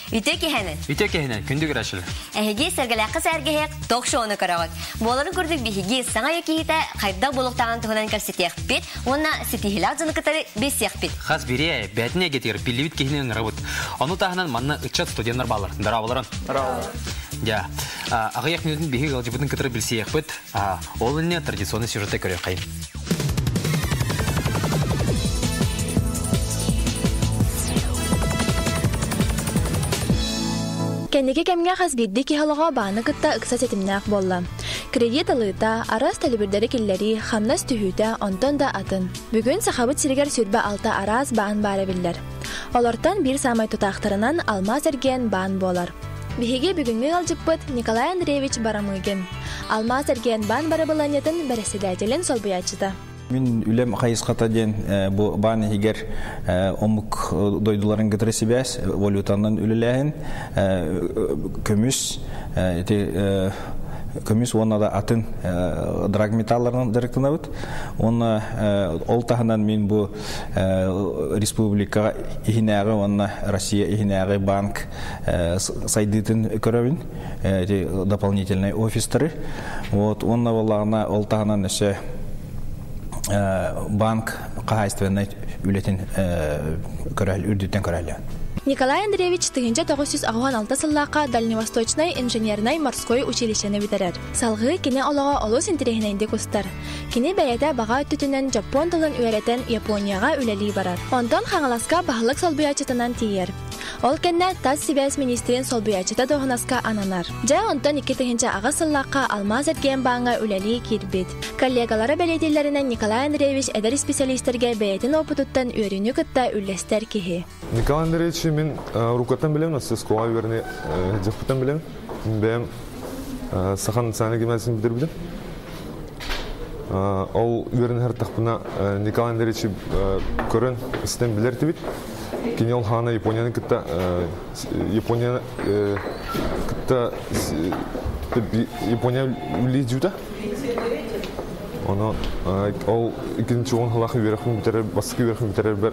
Үтеки хәнен, күндүк рәшил. Әһеге сәргәләккә сәргәһәк ток-шоуны карагат. Боларын күрдек биһиге саңа якиһитә кайда булыктаган туган кәсетек бит, онна ситиһлазын кытары бесек бит. Хас бире бәтне гетер пилливит киһнен работ. Аны тагынан манна ичат студентлар балар. Дарабаларын. Я. Агаяк минутын биһиге алҗыбытын кытары билсек бит. Ол инне традиционный сюжетте көрә кайын. Кенеге кемге хас бидди ки халага бааны кытта ыкса сетимнак болла. Кредит алыта, арас талибирдери киллери, хамнас түхүтә, онтон да атын. Бүгүн сахабыт сиригер сүрбә алта арас баан бары биллер. Олортан бир самай тутактарынан алмаз эрген баан болар. Биһиге бүгүнгө алжыппыт Николай Андреевич Барамыгин. Алмаз эрген баан бары буланетін бәрәседәтелен солбуячыда. Мен үлем хайысқата ден бұл баны егер омық дойдуларын гытыры себәс, валютанын үліләхін, көміс оны да атын драгметалларын дырықтына бұд. Оны ол тағынан мен бұл республика ихинәғі, оны Россия ихинәғі банк сайдытын көрәбін, дополнительный офистары. Оны ол тағынан өсе банк қағайстывенной үлетін үрдеттен көрәлі. Николай Андреевич тыгынча 996 сыллаққа Дальневосточной инженерной морской училищені битерер. Салғы кене олаға олус интерегінейді кустар. Кене бәйәді баға өттітінен Жапон тылын үйәретін Японияға үләлі барар. Ондан қаңыласқа бағылық солбуячытынан тиер. Ол кенне таз сибәс министрин солбуячыта доғынаска ананар. Жа онтан 2 тыгынча аға сыллаққа алмаз әрген баңа үләлі кирбет. Коллегалары бәлейделерінен Николай Андреевич әдір специалистерге бәйетін опытыттан үйріні күтті үлләстер кеге. Николай Андреевич мен рукаттан білем, сіз қолай верне жақпыттан білем. Бәйім сақан сәні кемәсін бідір білем. Ол верне әр тақпына Николай Андреевич көрін істен білер тебет. Кене ол хана Японияны күтті Япония үлі жүді. Ол екінші оң халақы веріқін бітірер, басқы веріқін бітірер бір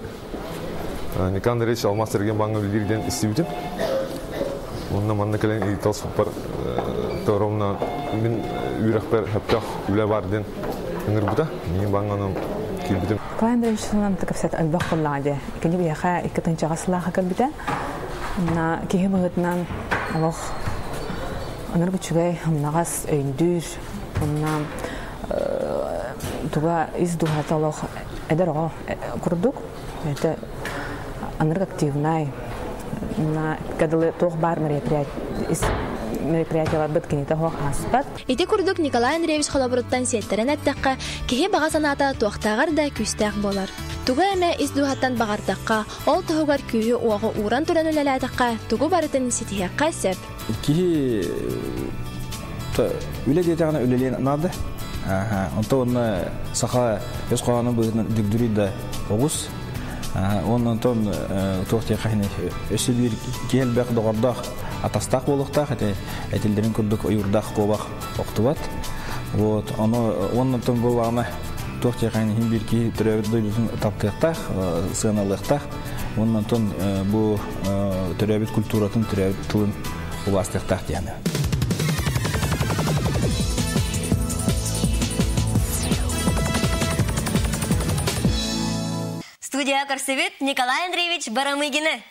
Николай Андреевич алмас әрген баңы үлдерден істейбітім. Онына манна кәлен етал сұқпар тұғырымна мен үйрек бір әптақ үлі барден үңір бұда. Мен баңғаным келбітім. Николай Андреевич сонан тықыпсет әлбақ қоллағады. Кені бияқа 2-тыңча ғасылаға кәлбіті. Кейі бұғытынан алоқ ыңыр күчігай ұмнағас өйіндір. Туга из духата лох эдеро курдук это анрг активный на кадалы тох бар мероприятиялар биткени тох аспат. Ити курдук Николай Андреевич холобруттан сеттерен аттакка кеһи бага саната туактагар да күстәк болар. Туга эме из духаттан багартакка ол тогар күйү уагы уран туран үлеләтакка тугу барытын ситиякка сеп. Кеһи үле детагына үлелен нады. Онтон саха өз қоғаны бұғынан дүгдүрі да оғыз. Онтон тоқты қайны өсі бір кел бәқ доғардақ атастақ болықтақ, әтелдерін күрдік ойырдақ қобақ оқтыбат. Онтон болағына тоқты қайны бір ке түрәуір дойдысын таптықтақ, сығаналықтақ. Онтон бұл түрәуір культуратын, түрәуір тұлын ұластықтақ дейіні. Студия Корсовет Николай Андреевич Барамыгины.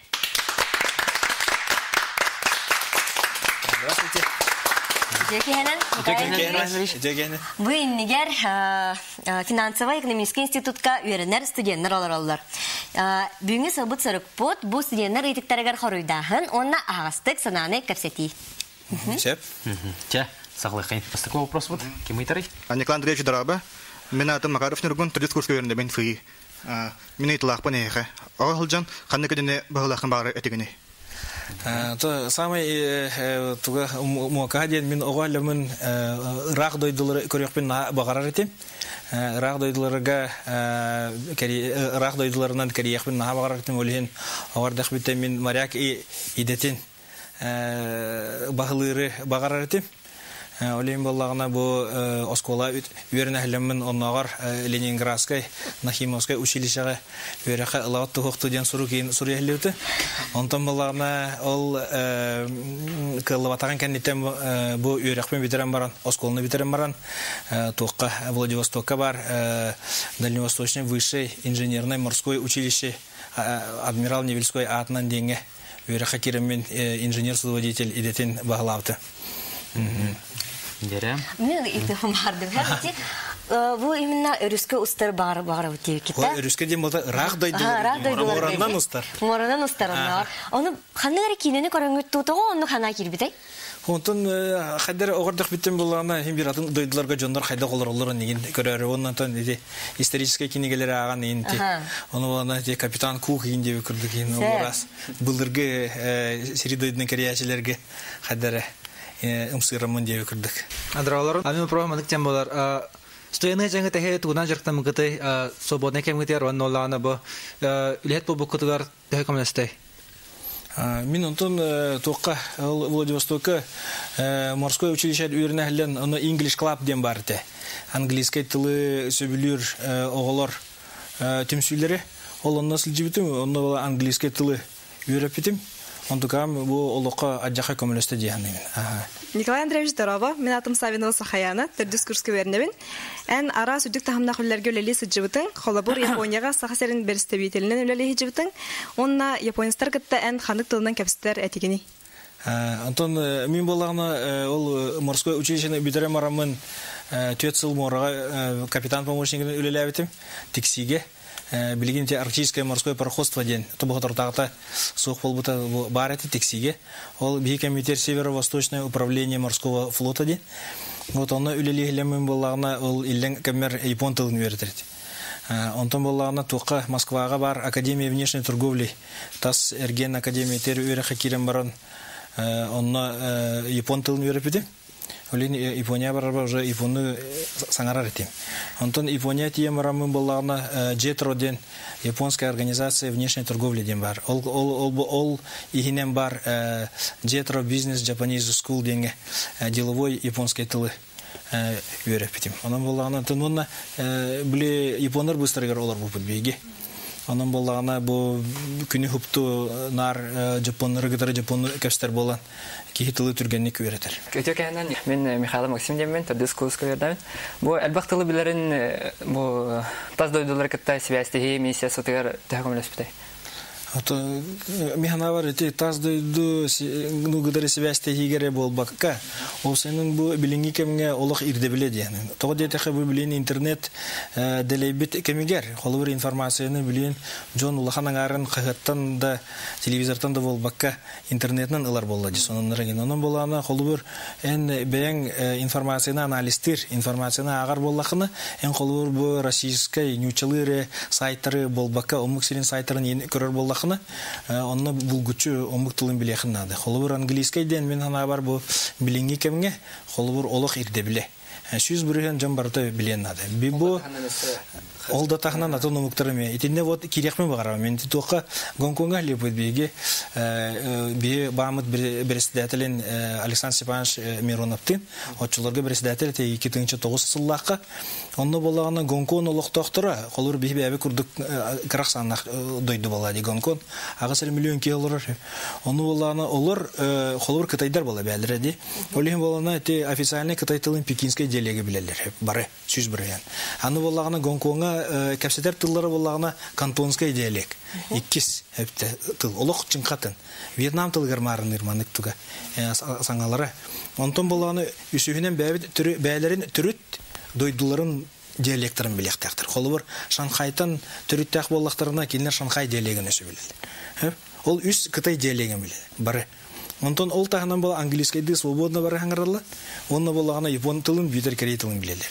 Здравствуйте. Вы иннигер финансово-экономический институтка үйренер студенттер олар. Бүгінгі сабыт сұрық бұд, бұл студенттер етіктәрігер қоруйдағын, онына ағастық сананы көпсети. Сағылай қайын. Бастықлы вопрос бұд, кем айтарай? Николай Андреевич Дараба, мен атым Макаров Нұргын түрдес курсқа үйренде мен фүй. Мен айтылақпын еқі. Оға ғылжан қанны көдіне бағылақын бағары әтігіне. Самый муакаден мен оғалымын рақ дойдылары көрекпен бағарар етем. Рақ дойдыларынан кәрияқпен бағарар етем. Өлген оғардақ бітем мен моряк идетін бағылары бағарар етем. Олейм боллагына бу оскола үйренәһлеммен оннагар Ленинградскай, Нахимовскай училищега үйрәхә ылат тухты дигән суру кин сурыйлыты. Онтан боллагына ол кыллыбатаган кәннитен бу үйрәхмен битерән баран, осколны битерән баран, Токка Владивостокка бар, Дальневосточное высшее инженерное морское училище Адмирал Невельской атынан деңе үйрәхә киремен инженер-судоводитель идетен баглапты. Дере. Мен итем бардым. Бу именно өрүскө устар бар үтүп кетти. Өрүскө дем болда рак дойду. Морандан устар. Морандан устар. Аны кандай кинени көрөңүт тутуго, аны кана кирбитей. Онтон хадер огордык биттен болгана хим бир атын дойдуларга жондор кайда колорлор деген көрөр. Оннан иде исторический кинегелер аган инти. Оны бана де капитан Кук инде көрдүк ин раз. Былыргы серидойдун керячелерге хадер ымсырамын деп көрдүк. Адралар ами программадык тем болар. Стояны жаңы тәһә туган жактан мыгыты свободный кемгетер оннолана бу илет бу кутугар тәһә комнастай. Мин онтон Токка Владивостокка морское училище үйренәһлен аны English Club дем барды. Английский тилы сөбүлүр оголор темсүлләре. Ол оннан силҗибитим, онны английский тилы үйрәп битим. Онтукам бу олоққа аджаха коммунисты дияны. Николай Андреевич, здорово. Мен атым Савинова Сахаяна, төрдүс курска бернебин. Эн ара сүдүк тахамна хуллерге үлели сыджыбытын, холобур Японияга сахасерин берстебителинен үлели хиджыбытын. Онна японистар кытта эн хандык тылынан кепситер этигини. Антон, мен болағына ол морское училищені битере марамын 4 жыл морға капитан помощнигін үлели әбетім, тиксиге. Билигинте арктическое морское пароходство ден тубохотортагта сух полбута бар эти тексиге ол бихикомитер северо-восточное управление морского флота ден вот оны үлели хилемин боллагына ол иллен камер япон тылын бердирет. Онтон боллагына Токка Москвага бар академия внешней торговли тас эрген академия тер үйрәхә кирен баран онны япон тылын берипеди. Олин Япония барабы уже Японны саңарар этим. Онтон Япония тием барамын боллагына JETRO ден японская организация внешней торговли ден бар. Ол ихинен бар JETRO Business Japanese School денге деловой японский тылы үйрәп битим. Онан боллагына тонна биле японнар быстрыгар олар бу беге. Онан боллагына бу күнү хупту нар жапоннар гыдары жапон кештер болан кихитылы түргенник үйрәтер. Көтөкәннән мен Михаил Максим деммен, төрдүс курска бердем. Бу әлбәттә биләрен бу таз дойдылар кытта связьтеге миссия сотыгар тәгъмиләспәтә. Ото механавар эти таз дойду ну гыдары связьтеге гере болбакка. Ол сенин бу билинги кемгә олык ирде биле дигән. Тогы дете бу билен интернет делебит кемигер. Холбыр информацияны билен Джон Улаханың арын кыгыттан да телевизордан да болбакка интернетнан ылар болду. Сонун реген онун болгана холбыр эн бең информацияны анализтер, информацияны агар боллакны эн холбыр бу российский нючылары сайттары болбакка омуксилин сайттарын көрөр боллакны онны булгучу омук тылын билехин нады. Холбыр английский ден мен ана бар бу билинги кемге холбыр олык ирде биле. Сүз бүрген жамбарды билен нады. Бибу ол да тахнан атын омуктарыме. Итинде вот кирекмен багара. Мен Токка Гонконга лепет биге би бамыт председателен Александр Степанович Мироновтын отчуларга председатель те 2009 сыллакка онны боллагана Гонконг олук доктора колур би бәбе курдык крахсаннак дойду балады Гонконг. Агысыр миллион килолар. Онны боллагана олар колур Кытайдар бала бәлреди. Олин болана те официальный Кытай тылын пекинский делеге билелер. Бары сүз бүрген. Аны боллагана Гонконга кәпсетер тыллары боллагана кантонский диалект. Иккис хепте тыл олук чынкатын. Вьетнам тылы гармарын ирманык туга саңалары. Онтон боллаганы үсүһүнен бәйләрен түрүт дойдуларын диалекттарын билектектер. Холбыр Шанхайтан түрүттәк боллактарына килнер Шанхай диалегин өсү билет. Ол үс Кытай диалегин билет. Бары онтон ол тагынан бол английский ды свободно бары хаңаралла. Онна боллагана япон тылын, битер корей тылын билелер.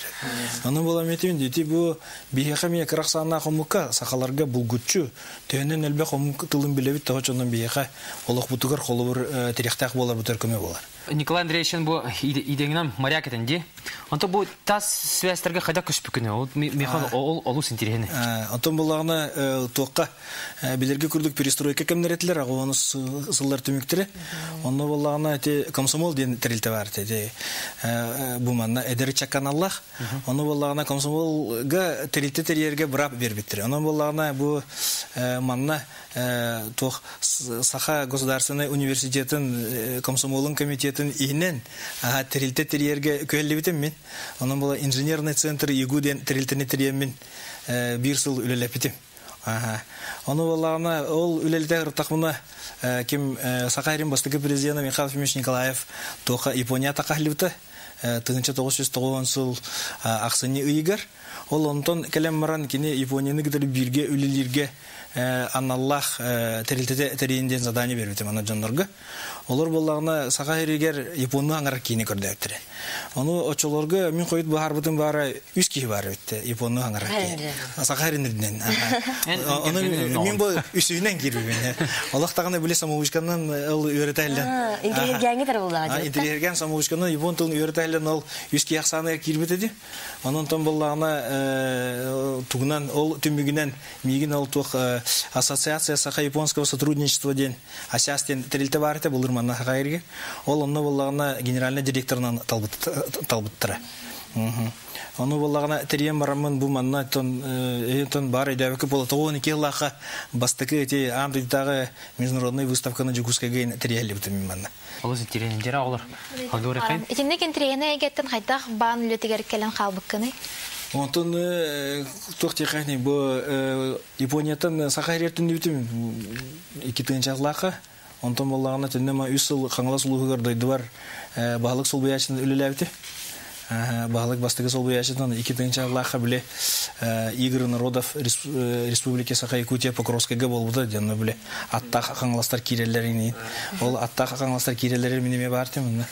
Аны бола метин дити бу бихахами крахсана хомука сахаларга булгучу төнен элбе хомук тылын билебит тагычондан биха олох бутугар холбыр терехтак болар бутер көмө болар. Николай Андреевичен бу идеңнен моряк этенди. Онто бу тас связьтерге кайда көчпүкүнө. Ол механ олус интересне. Антон буллагына тоққа билерге күрдүк перестройка кемнеретлер, агоны сыллар төмүктөрү. Онно буллагына те комсомол ден тирилте бар те. Бу манна эдерча каналлах. Онно буллагына комсомолга тирилте терьерге брап бербиттер. Онно буллагына бу манна тох Саха государственный университетин комсомолын комитетин инен тирилте терьерге көйлебитем мен. Онон була инженерный центр Игуден тирилтени терьемин бир сыл үлелепитем. Оны буллагына ол үлелете тахмына ким Сахарин бастыгы президенты Михаил Фимович Николаев тоха Япония такахливта 1990 жыл аксыны ыйгар. Ол онтон келем маран кини Японияны гидер бирге үлелерге Аналлах тирилтете теренден задание бербитем ана жоннорго. Олар буллагына Сахаригер Японны аңар кини көрдөктүр. Оны очолорго мен койду бу харбытын бары 3 киши бар битти. Японны аңар кини. Сахаринерден. Оны мен бу үсүнөн кирбин. Аллахтаганы биле самоучкандан ол үйрөтөлдү. Интеллигенттер булды. Интеллигент самоучканы Япон тилин үйрөтөлдү ол 3 киши аксаны кирбитеди. Анан тон буллагына тугунан ол түмүгүнөн мигин ол тук ассоциация Саха-японского сотрудничества ден асястен тирилте барыта булырманна хайырге. Ол онно буллагына генеральный директорунан талбыттыра. Оны буллагына терем барамын бу манна тон бар идәбеке полотоны келлаха бастыкы эти амдыдагы международный выставканы жугускага терелеп битим манна. Олус интеренендер алар. Халдор экен. Итинне кентрегене эгеттен кайдах баан үлетигер келен калбыккыны. Онтон тохтехани бу Япониятан Сахарертин битим 2-нчы Онтон буллагына төннема 3 жыл каңлас улугар дойдуар баалык сулбуячын үлелебити. Баалык бастыгы сулбуячын 2-нчы биле Игры народов Республики Саха-Якутия Покровскага болду денно биле атта каңластар кирелерин. Ол атта каңластар кирелери минеме бартым.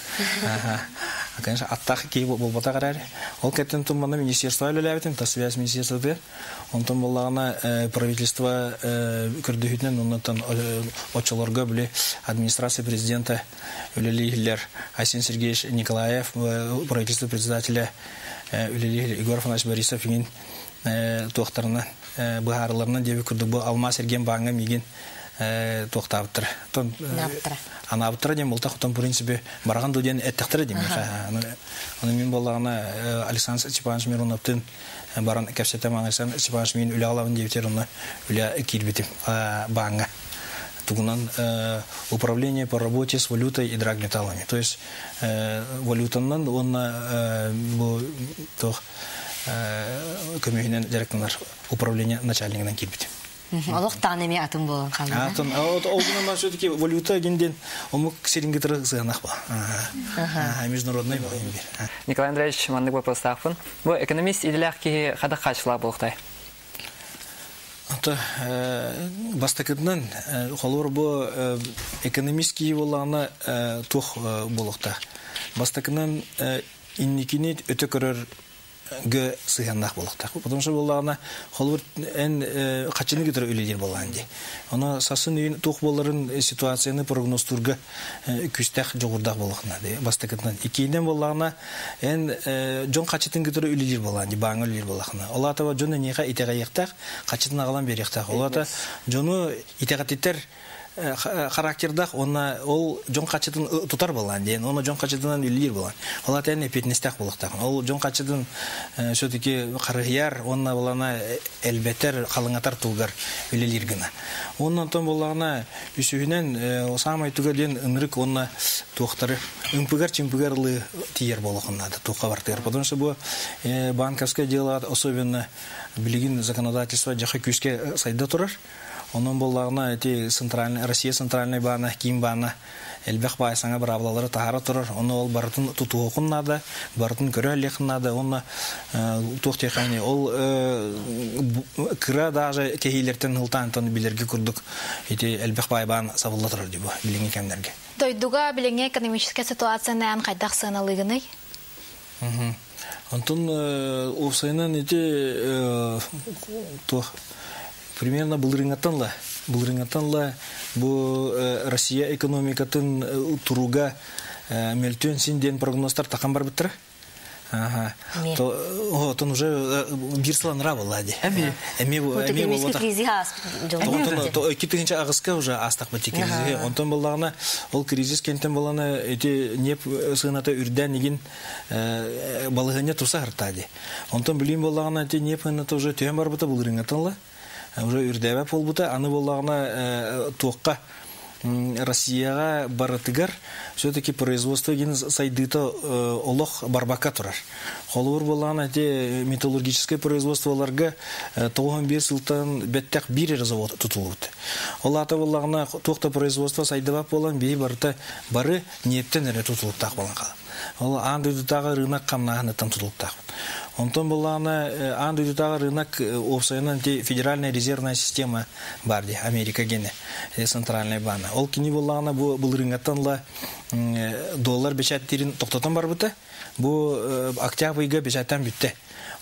Конечно, аттах кей болбата карар. Ол кеттен туммана министерство үлелебитим, та связь министерствода. Онтон буллагына правительство көрдөһүтнен оннан очолорго биле администрация президента үлелилер Асен Сергеевич Николаев, правительство председателя үлелил Игорь Афанасьевич Борисов ин тохтарына бахарларына дебе көрдүк. Бу Алма Сергей Баңга миген тохтаптыр. Тон Анаптыра дем болтақ отан принципе барған дуден әттіқтірі дем. Оны мен болағына Александр Степанович Мироновтың баран кәпсетем Александр Степанович мен үлі алабын дептер оны үлі кирбетім баңға. Тугунан управление по работе с валютой и драгметаллами. То есть валютаннан он көмегінен директорлар управление начальнигінен кирбетім. Олық танеме атын болған қалды. Атын, олғынан ба сөйтеке валюта генден омық серингетірі сығанақ ба. Международный ба. Николай Андреевич, мандық вопрос тақпын. Бұл экономист иделяқ ке қада қачылар болықтай? Бастакыдынан қолыр бұл экономист кей болағына тоқ болықта. Бастакынан инникіне өте көрір г сыганнах болуктак. Потому что буллагына холбур эн качыны кетер үлелер болган ди. Аны сасын үйүн тук боларын ситуацияны прогнозтурга күстак жогурдак болгон ди. Бастакытынан икиден буллагына эн жон качытын кетер үлелер болган ди. Баңы үлелер болгон. Алатаба жоны нега итега яктак, качытын агалан беректак. Алата жону итегатиттер характердах онна ол жон качытын тутар болган ден оны жон качытынан үлер болган. Алар тәне петнестак болуктак. Ол жон качытын сөтеки карыяр онна булана элбетер калыңатар тулгар үлелер гына. Оннан тон болгана үсүнен самай туга ден ынрык онна токтары ымпыгар чимпыгарлы тиер болгоннады тока бартыр. Потому что бу банковское дело особенно билигин законодательство жаха күскө сайда турар. Onun bollarına eti Россия центральный бана, Ким бана, элбек байсаңа бір аблалары тахара тұрар. Оны ол бартын туту оқыннады, бартын көрі әліқынады. Оны тоқтеқайны. Ол кыра даже кейлертен ұлтан білерге күрдік. Эти элбек бай бана сабылла тұрар дейбі, біліңе кәмдерге. Дойдуға біліңе экономическая ситуацияны ән қайдақ сығыналығыны? Антон осайынан эти примерно булрынгатанла бу Россия экономикатын туруга мөлтөн синден прогнозтар тақан бар биттер. То уже бирсланра болады. Эми вот кризис то китинче агыска уже астак бити кризис. Онтон боллагына ол кризис кентен боланы эти неп сыната үрдән нигин балыгыня туса хартады. Онтон билим боллагына эти неп ната уже тем бар бута булырыңа тынла. Уже үрдәбә пол бута аны боллагына туакка Россияга баратыгар все-таки производство ген сайдыта олох барбака турар. Холур болана те металлургическое производстволарга 95 жылдан беттек бир завод тутулут. Олата боллагына токта производство сайдыба болан бей барта бары нефтен эре тутулуп так болган кала. Ол андыдагы рынок камнаганы тутулуп так. Онтон боллагына андыдагы рынок опсайынан те федеральная резервная система бар ди Америка гене центральная бана. Ол кини боллагына бу рынгаттанла доллар бешаттерин токтотон бар бута. Бу октябрьга бешаттан бүтте.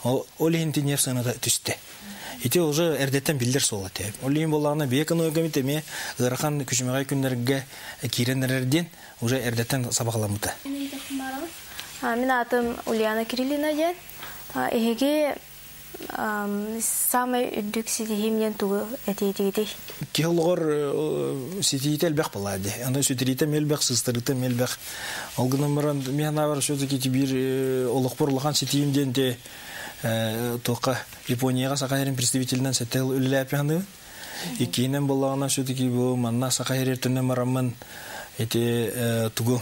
Ол инти нефтсына түстө. Ити уже эрдеттен билдер солаты. Олин боллагына бе экономика ме ырхан күчмөгай күннәргә киреннәрдән уже эрдеттен сабакламыта. Мен атым Ульяна Кириллина ден. Эге самый үдүк сидихимнен тугу этетиги. Килгор сидител бак балады. Анда сүтрите мелбак сыстырыты мелбак. Алгынымран мен авар все-таки бир олукпурлган сидихимден де тока Японияга сакайрын представителинен сетел үлләпяны. Икенен боллагына все-таки бу манна сакайрытын марамын эти тугу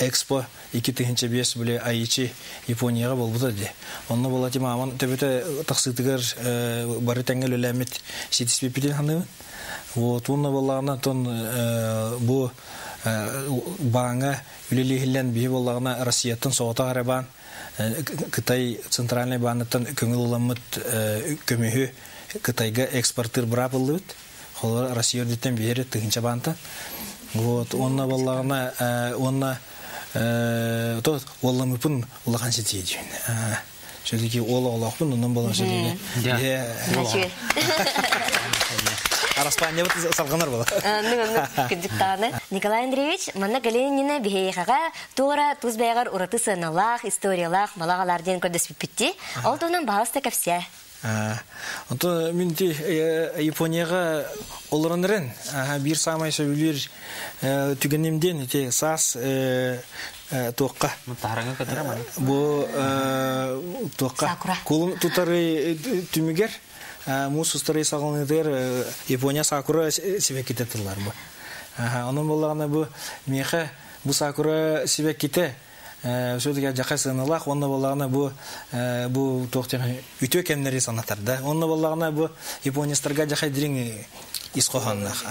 экспо 2005 биле айчи Японияга болбуда ди. Онно болати маман төбөтө таксытыгар бары теңел элемет ситиспепитин ханы. Вот онно боллагына тон бу баңа үлелехилен бие боллагына Россиятын соғыта гарабан Кытай центральный банктан көңүл уламыт көмөһү Кытайга экспортер брабылыт. Холор Россия дитен бери тыгынча банта. Вот онна боллагына онна то олламыпын улаган сетиди. Все-таки олахпын оннан болған сетиди. Араспания салганар бола. Николай Андреевич, манна Галенина бихейхага тура тузбайгар ураты сыналах, историялах, малагаларден көдөспүппитти. Ол тонан баалыста кепсе. Онто минти Японияга олоронрен бир самай сөйлөр түгенемден те сас тоққа мутараңа кадырама. Бу тоққа кулун тутары түмүгер мусу старый сагылнытыр Япония сакура себекитетилар бу. Анын боллагана бу меха бу сакура себеките все-таки жакасыналах онна боллагана бу токтен үтө кемнери санатарда. Онна боллагана бу Японияларга жакайдырың исқоханнах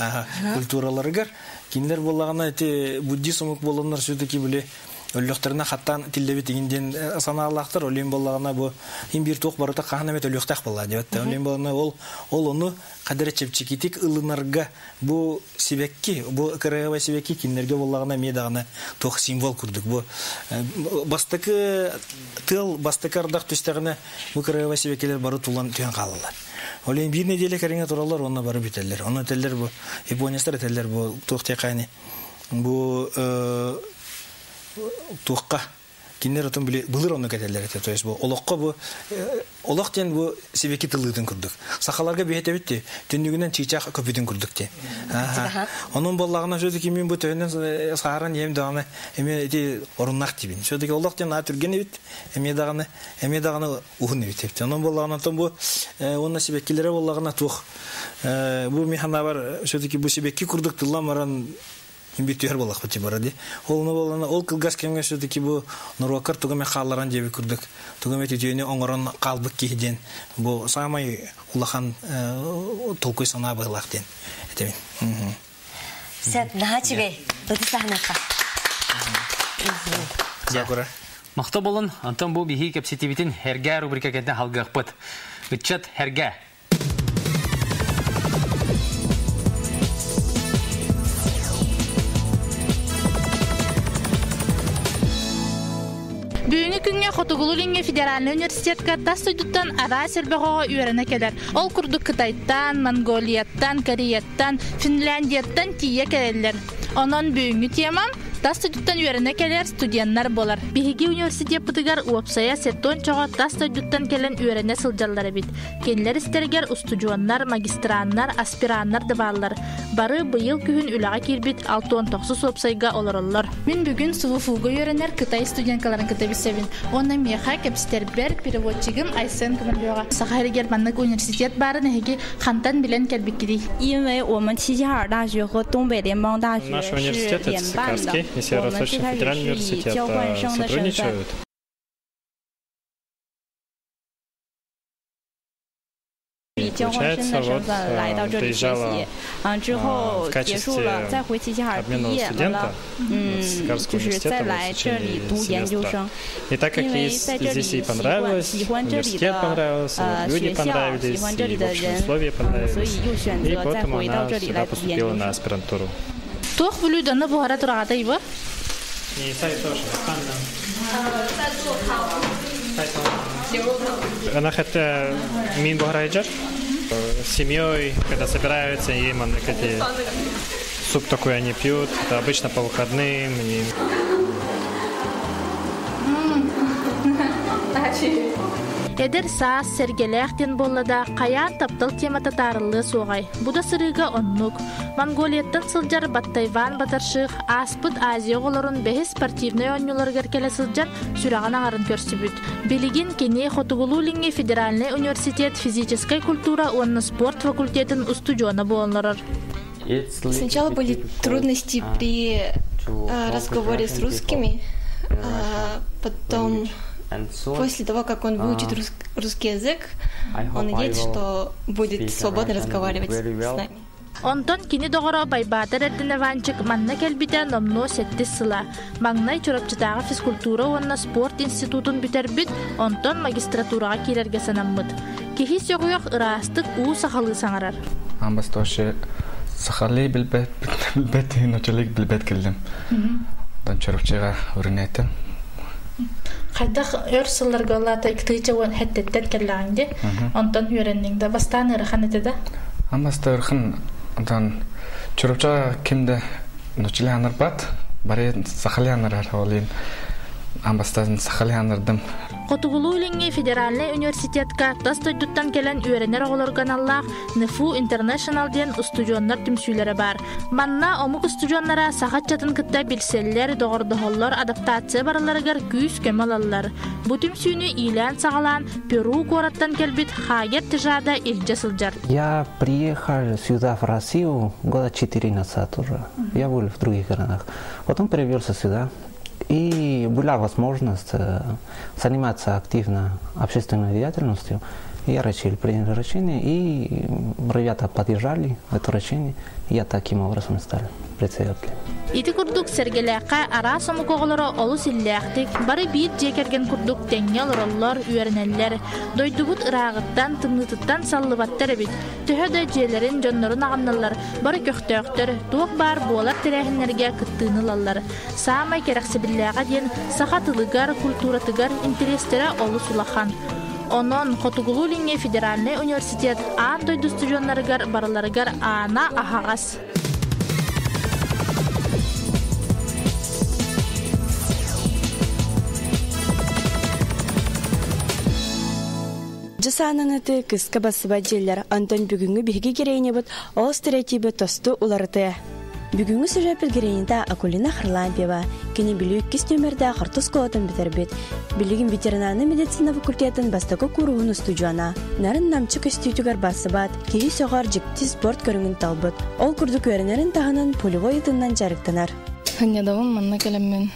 культураларыгар киндер боллагана эти буддизм болоннор все-таки биле өлөктөрүнө хаттан тилдеби дегенден санаалактар олен боллагана бу бир ток барыта каханамет өлөктак болла деп олен болгана ол ону кадыр чепчикитик ылынарга бу себекки бу кырыгы себекки киндерге боллагана медагына ток символ курдук бу бастыкы тыл бастыкардак түстөгүнө бу кырыгы себеккелер бары тулан түйөн калалар. Олен бир неделе кереңе туралар онна бары бителер. Оны теллер бу Япониялар теллер бу токте кайны бу туққа кинер отун биле былыр оны кетелер эте. То есть бу олокко бу олоктен бу себеки тылыдын курдук. Сахаларга бейте битти. Түндүгүнөн чыйчак көпүдүн курдук те. Онун боллагына сөзү мен бу төнөн сааран эм даганы эме эти оруннак тибин. Сөзү олоктен атүрген бит. Эме даганы ухун бит. Онун боллагына тон бу онна себекилере боллагына тух. Бу механа бар сөзү бу себеки курдук тылламаран имбитер болак бити барады. Олны болана ол кылгас кемге все-таки бу нурвакар тугаме халларан жеби курдук. Тугаме түйөне оңорон калбык кийден. Бу самай улахан толкой сана байлактен. Этемен. Сет нахачыгай. Өтү сахнакка. Закура. Мақта болын, антон бу бихи кепсетибитин херге рубрика кенде халгакпыт. Үтчат херге. Бүгүнкү күнгө Хотугулулинге федеральный университетке тастыйдыттан ара сербегого үйрөне келер. Ол курдук Кытайттан, Монголияттан, Кореяттан, Финляндияттан тие келелер. Онон бүгүнгү темам тас тойдуттан үйрәнә келер студенттар болар. Биһиги университет бытыгар уопсая сеттон чого тас тойдуттан келен үйрәнә сылжаллары бит. Кенлер истергер устудионнар, магистраннар, аспираннар дыбаллар. Бары быйыл күһүн үләгә кирбит 6-9 уопсайга олороллар. Мен бүгүн сувуфуга үйрәнер Кытай студенткаларын кытабисебин. Оны меха Кепстерберг переводчигим Айсен Кумарлёга. Сахари Германлык университет бары неге хантан билен келбиккиди. 因为我们齐齐哈尔大学和东北联邦大学是联办的，我们最开始是以交换生的身份。 以交换生的身份来到这里学习，之后结束了，再回齐齐哈尔毕业了，就是再来这里读研究生。因为在这里喜欢这里的学校，喜欢这里的人，所以又选择再回到这里来读研究生。 Туох бүлүдөнө буара турагатайбы? Она хотя мин бухарайджар с семьей, когда собираются, им эти суп такой они пьют, это обычно по выходным. Эдер саас сергелэхтен боллада каян таптал темата тарылы сугай. Буда сырыга оннук. Монголияттан сылжар Баттайван батаршык аспыт Азия голорун бехи спортивный оннюларгар келе сылжар сүраган аңарын көрсүбүт. Билигин кене Хотугулулинги Федеральный университет физической культура и спорт факультетин устудиона болнорор. Сначала были трудности при разговоре с русскими, потом после того, как он выучит русский язык, он надеется, что будет свободно разговаривать с нами. Онтон кини догоро байбатар эрдиневанчык манна келбите номно сеттис сыла. Маңнай чурапчытагы физкультура онна спорт институтун бүтербит, онтон магистратурага кирерге санаммыт. Кихи сөгүөк ырастык уу сахалы саңарар. Амбастоши сахалы билбет ночолик билбет келдим. Дан чурапчыга өрүнөтөм. Хайдах өрсылларга лата иктыйча он хеттеттен келлаңди. Онтон үйреннеңде бастан ырыхан этеде. Амбаста ырыхан ondan çorapça kimde noçlayanlar bat bare saxalyanlar hawlin ambastan saxalyanlardım. Хотугулулинги Федеральный университетка тастойдуттан келен үйренер оголорганаллах НФУ International ден устудионнар түмсүйлері бар. Манна омук устудионнара сахатчатын кытта билселлер, догордохоллор, адаптация бараларыгар күйс көмалалар. Бу түмсүүнү илен сагалан Перу гораттан келбит Хагер Тижада илже сылжар. Я приехал сюда в Россию года 4 назад уже. Я был в других городах. Потом перевелся сюда. И была возможность заниматься активно общественной деятельностью. Я принял решение, и ребята поддержали это решение. И я таким образом стал председателем. Ити курдук сергелэкка ара сомукоголоро олу силлээхтик, бары биит жекерген курдук теңнел роллор, үйернеллер, дойдубут ыраагыттан, тымнытыттан саллыбаттар бит. Төһөдө жээлерин жоннорун агамналар, бары көктөөктөр, туок бар буолар тирээхинерге кыттыынылалар. Саамай керексибиллээга ден сахатылыгар, культуратыгар интерестере олу сулахан. Онон Хотугулулинги Федеральный университет аан дойду студионнарыгар бараларыгар аана ахагас. Жасананаты кыска басыбаджеллер Антон бүгүнгү биги керейне бут ол стереотипи тосту уларыты. Бүгүнгү сюжет билгерейинде Акулина Харлампьева кини билүүк кис нөмерде картус колотун битербит. Билигин ветеринарный медицина факультетин бастакы куругун студияна. Нарын намчы көстүтүгөр басыбат, кири согар жикти спорт көрүнгүн талбыт. Ол курдук өренерин тагынын полевой ытынан жарыктанар. Ханьядавын манна келеммен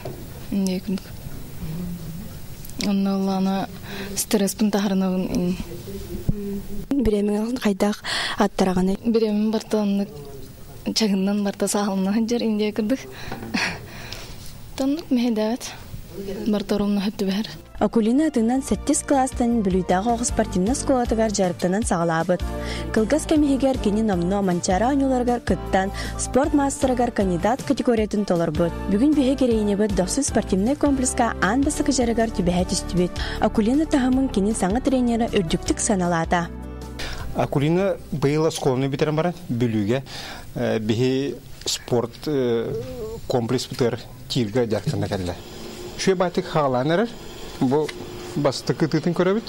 индейкүндүк. Оннолана стресспин тахарнабын. Биремин кайдак аттараганы. Биремин бартаннык чагыннан барта саалына жер индейкүндүк. Тоннук мехедавет. Барторумна хөттүбер. Акулина атынан 7 класстан бүлүйдагы спортивный школатыгар жарыктанан сагалабыт. Кылгас кемигер кини номно манчара анюларгар кыттан спорт мастерыгар кандидат категориятын толорбут. Бүгүн бихе керейнебет досу спортивный комплекска ан басыкы жарыгар түбэхет үстүбүт. Акулина тахамын кини саңа тренера үрдүктүк саналата. Акулина быйла школны битерем бара бүлүгө бихи спорт комплекс битер тирге жаркына келди. Şu batı xalanır bu bastıkı tütün körübüt.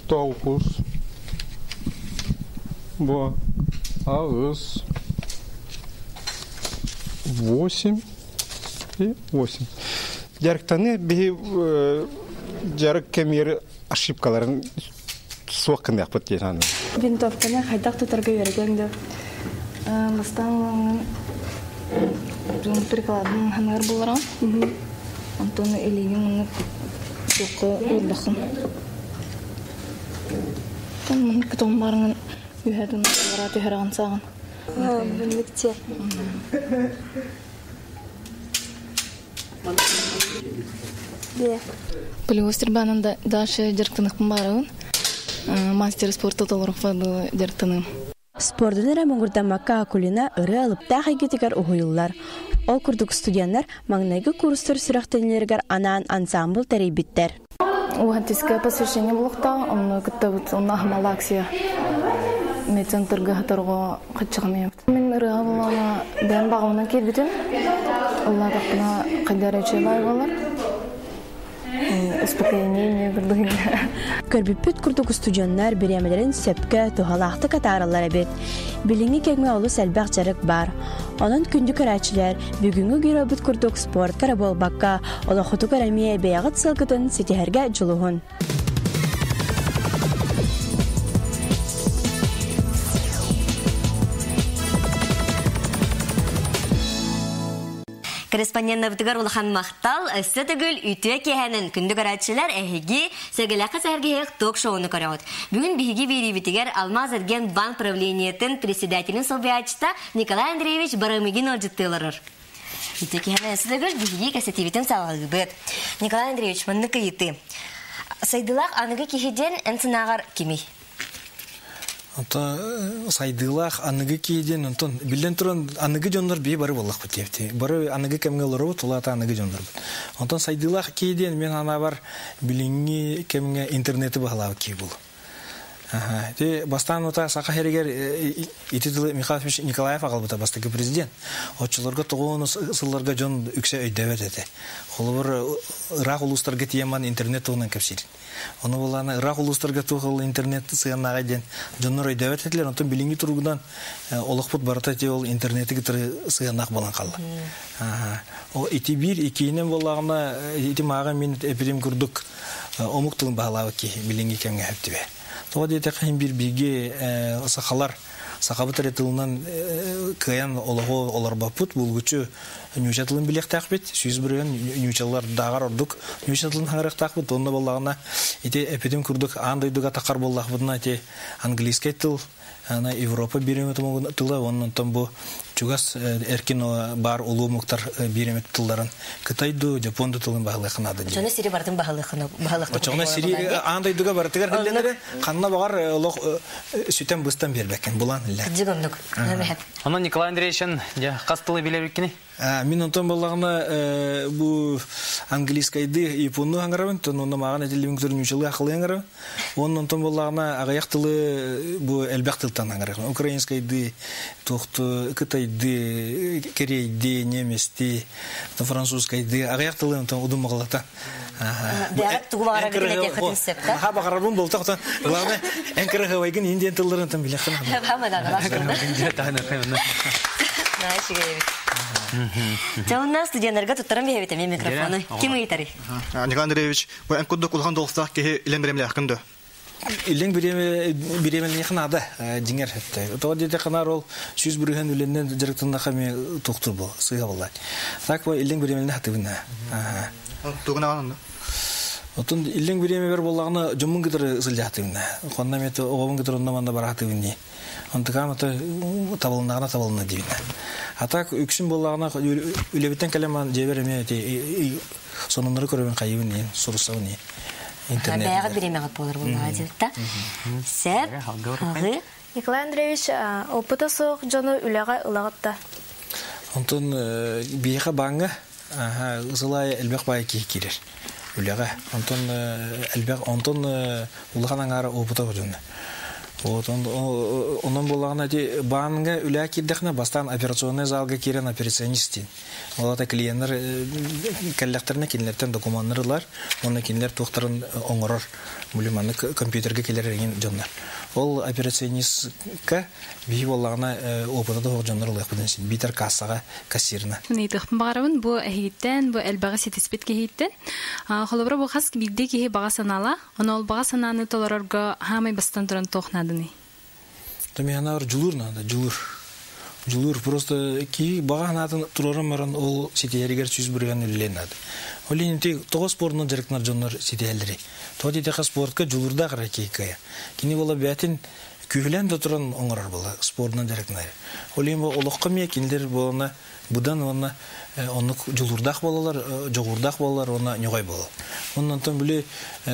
9 bu ağız 8 и 8. Жарктаны bir жарык кемер ошибкаларын соққын яқпыт дейсаны. Винтовканы хайдақ тұтарға өргенді. Бастан прикладын ханар болар. Антон элеген мұны соққы өрдақын. Мұны күтім барыңын үйәдің барат үйәріған саған. Білмекте. Полиостер банында дашы жарықтанықпын барығын. Мастер спорта толырықпады жарықтаным. Спордын әмінгұрдамаққа Акулина ұры алып тағы кетігер ұғыйлар. Ол күрдік студиянлар маңнайғы курстыр сүрақтенлергер анаан ансамбл тәрейбіттер. Уғантиске посвящение болуқта, оны күтті оны ахмалы акция. Медцентрға ғатарға қытшығым. Мен ұры алуына бән бағуына келбітін. Олар қақпына қайдар өче бай болар. Успокоение күрдігін. Көрбіппет күрдік студиянлар беремелерін сөпке тұғалақты қатарылар әбет. Біліңі кәгме олы сәлбәқ жарық бар. Onun kündü körəçilər bugünkü görəbüt kurduk sport karabol bakka ola xutu karamiyə bəyağıt sılgıdın sitihərgə culuğun. Корреспондент Набтыгар Улахан Мақтал, Өстетігіл үйтуе кехенін күнді көрәтшілер әхігі сөгіләқі сәргеек ток-шоуыны көрәуд. Бүгін бігі беребетігер Алмаз Эрген банк правлениетін председателін Солбиячта Николай Андреевич Барамыгин олжыттылырыр. Үйтуе кехенін өстетігіл бігі кәсетеветін салғылбет. Николай Андреевич, мұнны күйеті. Сайдылақ анығы кехеден әнсінағар кемей? Сайдылах аныгы кейден онтон билен туран аныгы жондар бей бары боллах бутепти. Бары аныгы кемге лору тулата аныгы жондар бут. Онтон сайдылах кейден мен ана бар билинги кемге интернети бахалау кей бул. Те бастан ота сака херегер итидил Михаил Николаев агалбыта бастагы президент. Очуларга тогону сылларга жон үксе өйдөбөт эте. Холбор Ирак улустарга тиеман интернет тогунан кепсил. Оны боланы Ирак улустарга тогыл интернет сыянага ден жоннор өйдөбөт этилер. Онтон билинги тургудан олокпут барата те ол интернети гитри сыянак болан калды. О ити бир икинен болагына ити мага мен эпидем курдук омуктун баалабы ки билинги кемге хептибе. Тоғады еті қайын бір бірге сақалар, сақабы тәретілінен каян олығы олар бапыт, бұл күчі нүйшатылын білек тақпет, сүйіз бірген нүйшалар дағар ордық, нүйшатылын хаңырақ тақпет, онына болағына еті әпедім күрдік андайдыға тақар болақ бұдына еті английскай тыл, Европа биремет тылы, онын там бұл чугас эркин бар улуу муктар биремет тылдарын Кытайду, Жапонду тылын бағылы қынады. Жаны сири бардың бағылы қынады. Очоғына сири андайдыға бартығар хілленері қанына бағар сүтен бұстан бербекен, бұлан ілі. Жығындық. Ана Николай Андреевичен қастылы билебеккені? Мен онтон болағына бұл английскайды японны аңырабын, оны маған әтелі мүмкілерін үшілі ақылы аңырабын. Оның онтон болағына ағаяқ тылы бұл әлбәқ тылтан аңырабын. Украинскайды, тоқты, Кытайды, Корейді, неместі, французскайды, ағаяқ тылы онтон ұдым мағалақтан. Бәрі тұғылағара бітілете қытын сөп, да? Ха бағарабын болды, оқтан, ғылағына әңкірі ғавайгын индиен тылдарын тан білеқтін. Жауынна студиянарға тұттырын бейбеті мен микрофоны. Кем ұйтары? Николай Андреевич, бұл әнкүдді құлған долықтақ кеге илен беремелі ақынды? Илен беремелі қынады, деңер әтті. Тоға деді қынар ол сүйіз бүрген үленнен жүріктіңді қаме тоқтыр бұл, сыйға болады. Так бұл илен беремелі қытығына. Тұғына ғанында? Отын илен береме бер болағына жұмын кітірі сылды қытығына. Қонна меті оғын кітірі оннаманда бар қытығына. Онтыған табылынағына табылына дейіне. Атак үксін болағына үлебеттен кәлеман жебереме сонымдары көребен қайыбын ең, сұрыстауын ең. Бәяғы беремеғат болар бұлға дедікті. Сәп, ағы. Николай Андреевич, опыта соқ жоны үліға ұлағытта. Онтын бейіға баңы ұзылай әлбәқ бай кейі керер. Үліға. Онтын ұлған аңары опыта көдіңі. Вот онон болағына де банға үлә кирдәхне бастан операционный залга кирен операционистин. Олата клиенттер кәлләктерне кинләртен документлар, оны кинләр тохтарын оңорор, булыманы компьютерге келерген jonlar. Ол операционистка бии болағына опыты да jonlar улай кудын син битер кассага кассирна. Нидих барабын бу әһиттән, бу әлбәгә сетиспит кеһиттән. Холобра бу хас бидде кеһи бага санала, аны ол бага сананы толорорга хамай бастан туран тохнадыны. Там я на julur надо, julur просто ки бага натын турорам маран ол сетияргер сүз бүргән үллән надо. Олинти тогыз спортны директорлар jonlar сетиялләре. Тоди тә спортка julurда гара кикая. Кини бола бәтин күһлән дә туран оңгырар була спортны директорлар. Олин бу олыкка ме киндер буна будан оны оны julurdак балалар, жогурдак балалар оны ньогай була. Оннан тон биле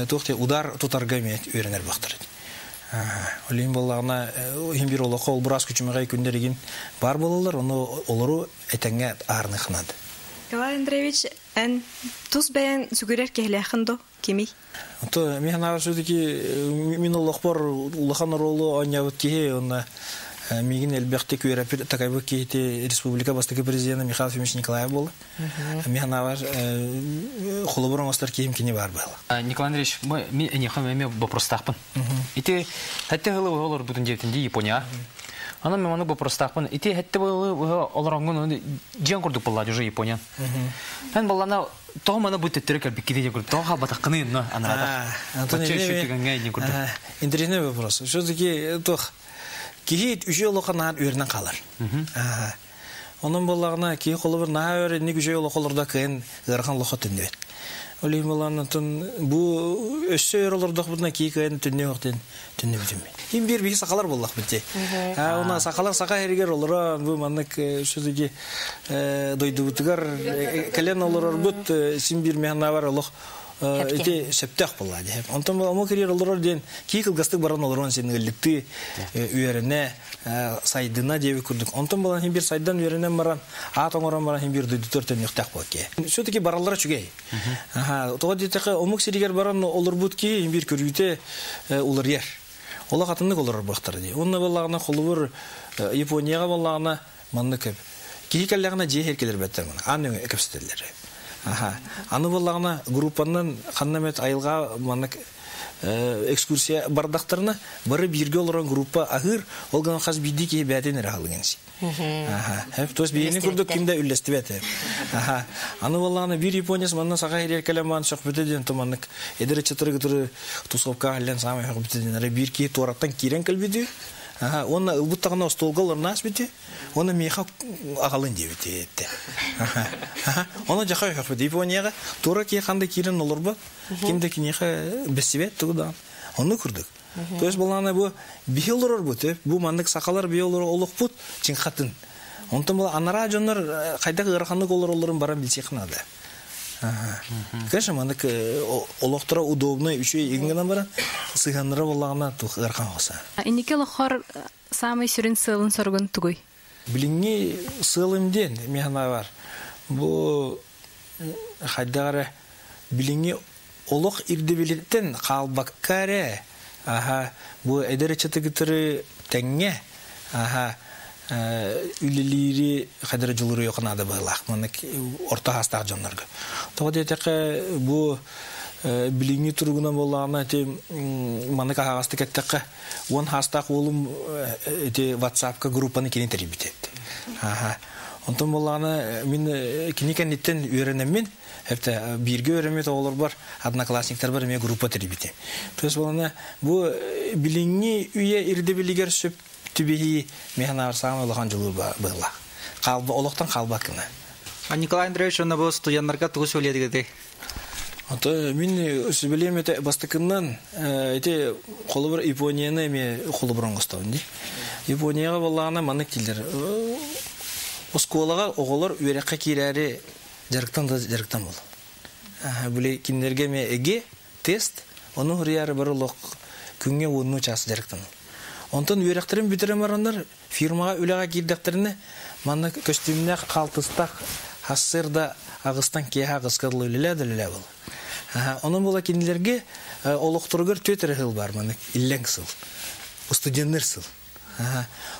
тохте удар тутарга ме өйрәнер бактыр. Олин балларына химбир олоқа ол бұрас күчімеғай күндереген бар болалар, оны олару әтәңе арны қынады. Николай Андреевич, ән тұз бәйін сүгірер кәләқынды кемей? Мен ағар сөйдекі, мен олық бар, ұлақан ролы анявыт кеге, оны меген әлбәқті көйрәпір тақайбы кейті республика бастығы президенті Михаил Фимович Николаев болды. Мен ағар қолы бұрын остар кейім кене бар байлы. Николай Андреевич, мен әнеқам әме бопростақпын. Ите, әтті ғылы олар бұтын жертінде Япония. Ана мен маны бопростақпын. Ите, әтті ғылы олар аңғын жан көрдік болады уже Япония. Ән балана тоғы мана бұтты түрік әлбек кеде көрдік. Тоғы қалбата қынын анарада. Интересный вопрос. Все-таки тоқ кихит үжі олықанан өрінен қалар. Оның болағына кей қолы бір наға өрінне үжі олықаларда күйін ғырған лұқы түнде. Олейін болағына бұл өссі өрілердақ бұдына кей күйін түнде өқтен түнде бүтінме. Ең бір бейі сақалар болақ бітте. Она сақалар сақа әрігер олыра бұл манық сөзіге дойды бұтығар кәлен олырар бұт сен бір механа бар олық эти септах болады. Онтон мо керер олорор ден кийкыл гастык баран олорон сен өллүктү үйөрүнө сайдына деп көрдүк. Онтон балан хим бир сайдан үйөрүнөн баран атоңорон баран хим бир дүтөртөн юктак болке. Все-таки бараллар чүгей. Тога дитеке омук сиригер баран олорбут ки хим бир көрүтө улар ер. Ола катындык олорор бактар ди. Онна балагына колубур Японияга балагына манны көп. Кийкаллагына же херкелер беттер мына. Аны экипстелер. Аны болағына группаннан қаннамет айылға манық экскурсия бардақтарына бары бірге олыран группа ағыр олғана қаз бейді кей бәден әрағылығынсы. Тос бейені көрдік кімді үллесті бәті. Аны болағына бір Японияс манна саға ерер кәлеман шоқ бітеден тұманық едірі чатыры күтірі тусовқа әлен самай хоқ бітеден бір кей тораттан керен кәлбеді. Оны ұлбыттағына столғалар нас біті, оны мейқа ағалын дебіті етті. Оны жақай қақ біті. Японияға тура кей қандай керен олар ба, кемді кенеға бәсібет тұғыдан. Оны күрдік. Төс болғана бұл бей олар бұты, бұл мандық сақалар бей олар олық бұт, чен қатын. Онтан бұл анара жонлар қайдақ ғырақандық оларын баран білсе қынады. Конечно, мандык олоқтыра удобный үші егінгенен бара, сығаныры болағына ғырқан қоса. Инеке лохор самый сүрін сылын соргын түгой? Біліңге сылымден, механа бар. Бұл қайдағары біліңге олық ирдебелеттен қалбаққары, бұл әдері чаты күтірі тәңге, үлелері қадыры жылыры yoqынады бағылақ, мәнік орта хастақ жонларға. Тоғы детеқі бұл біліңі тұрғына болағына мәнік ағасты кәттіқі он хастақ олым WhatsApp-қа группаны кені тәрібет етті. Онтан болағына мен кенекен еттен үйренеммен, бірге өремет олар бар, одноклассниктар бар, мен группа тәрібет. Төс болағына бұл біліңі үйе ирдебелігер сөп түбейі механа арсаған олған жылы бұғыла. Олықтан қалба кіні. Николай Андреевич, оны бұл студенттарға тұғы сөйледі кеді? Мен сөйлем еті бастықыннан қолы бір Японияны қолы бұрын қостауын. Японияға болағына манық тілдер. Осколаға оғылар өрекқа кейләрі жарықтан бол. Бұлі кендерге әге тест, оны ғырияры бір ұлық күнге оны часы жарықтан бол. Онтан үйрәқтерін бүтірем арандар фирмаға үліға кейдіқтеріні маны көстіміне қалтыстақ хассырда ағыстан кейға ғысқадылы үлілі бол. Оның бола кенділерге олықтырғыр төтірі ғыл бар, маны иллен қысыл. студенттер.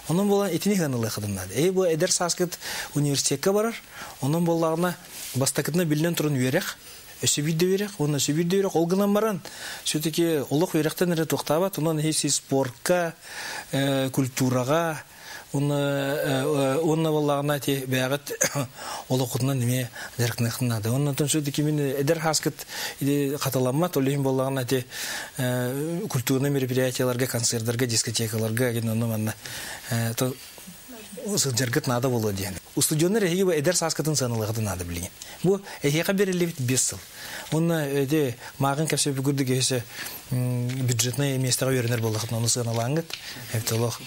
Onun bolan etini hanılı xidimnadi. Bu eder saskıt üniversiteye barar. Onun bollarına bastakıtına bilinen turun verek. Ösübüdde verek. Onun ösübüdde verek. Olgınan baran. Söteki oluk verekten ere toxtabat. Onun hepsi sportka, kulturaga. Onun bollarına te bəyağıt olukudundan nime derkine xidimnadi. Ondan söteki min eder saskıt qatalanmat. Oleyim bollarına te kulturna мероприятияларга, концерттерге, дискотекаларга генономанна то сылжыргыт надо боло деген. Студионер эги эдер саскатын саналыгы надо билген. Бу эхега берилип 5 жыл. Онна эде магын кепсе бүгүрдү кесе бюджетный местага беренер болдук, аны саналаңыт. Эптолох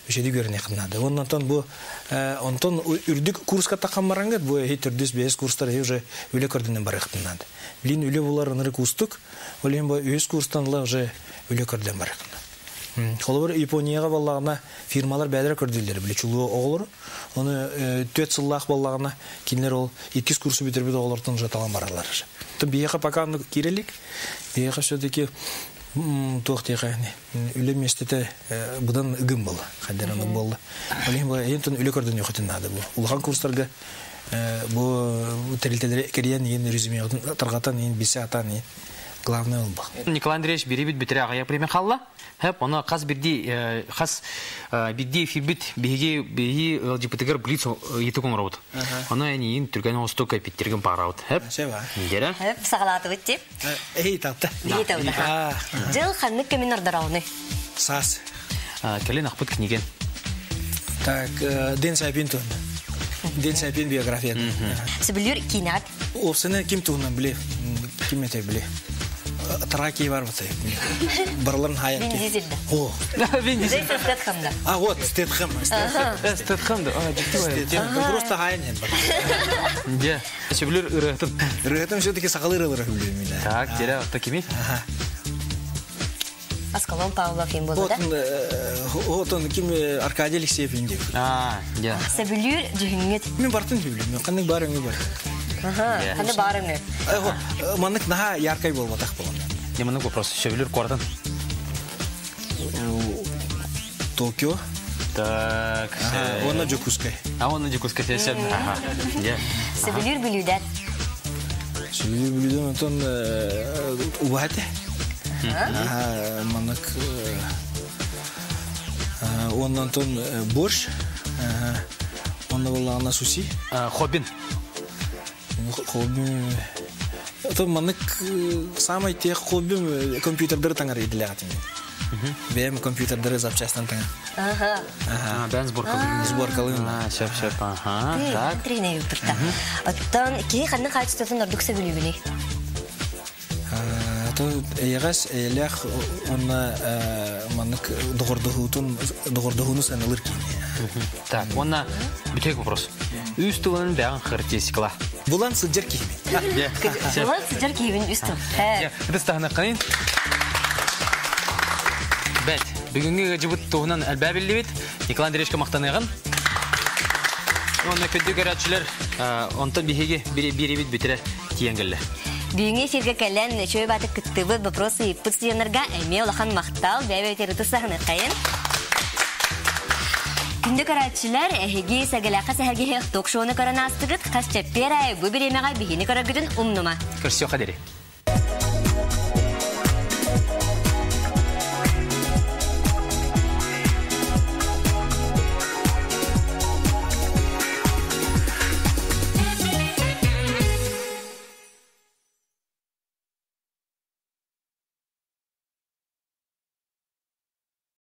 үшеди көрүнө кынады. Оннан бу онтон үрдүк курска такамараңыт. Бу түрдүс 5 курстар уже үлө көрдүнөн барыктынады. Билин үлө булар аны кустук. Олен бу өз курстанлар уже үлө көрдөн барыктын. Холбор Японияга баллагына фирмалар бәдер көрдүлөр, биле чулуу оголор. Аны 4 жыллак баллагына кинлер ол 2 курсы битирбит оголордон уже таган баралар. Бияка пока кирелик. Бияка все-таки тоқтыйға үлі местете бұдан үгім болды, қадеранық болды. Олейін бұл ентін үлі көрден өқетін ады бұл. Улған курстарға бұл тәрілтелері керен ең резюме тұрғатан ең бесе атан ең главный ол бұл. Николай Андреевич беребет бітірі ағая премия қалла. Хәп, оны қас бірді фибит беги ЛГБТгер блиц еті көң рауд. Оны әнейін түрген оңысты көпеттерген бағырауд. Хәп, недері? Хәп, сағалаты өтте. Эй, тапты. Ей тапты. Жыл қаннық көмен ордарауны? Сас. Кәлен ақпыт кінеген? Так, Ден Сайпин тұғын. Ден Сайпин биография. Сөбілер кейнат? Опсыны кем тұғынан біле, кем ете біле. Таракий бар батай. Барларын хаяк. Вин Дизельда. О. Вин Дизельда Стэтхэмда. Вот, Стэтхэм. Стэтхэмда. Просто хаян. Де. Сөбілер ұрығытын. Ұрығытын все-таки сақалы ұрығылары білемін. Так, дере, отта кеме? Аскалон Павлов ем болды, да? Вот он, кем Аркадий Алексеев ендеп. Де. Сөбілер жүхіңет. Мен бартын білемін. Қандай барыңы бар. Қандай барыңы? Манық наға яркай бол, батақ болған. Неманық вопрос. Сөбілер қордан? Токио. Так. Оны Жокускай. Оны Жокускай сесен. Сөбілер білуден? Сөбілер білуден, онтон Убахате. Манық оннан борщ. Онна болағына суси. Хоббин. Хоббин. Это манық самый тех хоббин компьютердері таңар еділі Бәйім компьютердері запчастан таңар. Бән сборкалығын. Сборкалығын. Шеп. Так. Тренер отырта. Оттан кей қанның қайтыстатын ордық сөбілігіне? Егас әләқ онна манық доғырдығуны санылыр кейіне. Так, онна бүтек вопрос. Үстілінің бәғын характеристикала. Бұлан сыджар кеймен. Бұлан сыджар кеймен үстіл. Үдістағына қанын. Бәт, бүгінгі жібіт туғынан әлбәбілі бет. Николай Андреевичке мақтанайған. Онна көдді көрәтшілер онтан бігеге беребет бітірі тиенгілі. Бүгінгі эфирге кәлін чөй баты күттібі вопросы еппіт студенларға әме олақан мақтал бәйбе өтеріті сағыны қайын. Күнді көрәтшілер әхеге сәгіләқі сәхерге ток-шоуны көрін астығыт қас чәппер әй бұ біремеға бігені көрігідің ұмнума. Көрсіо қадері.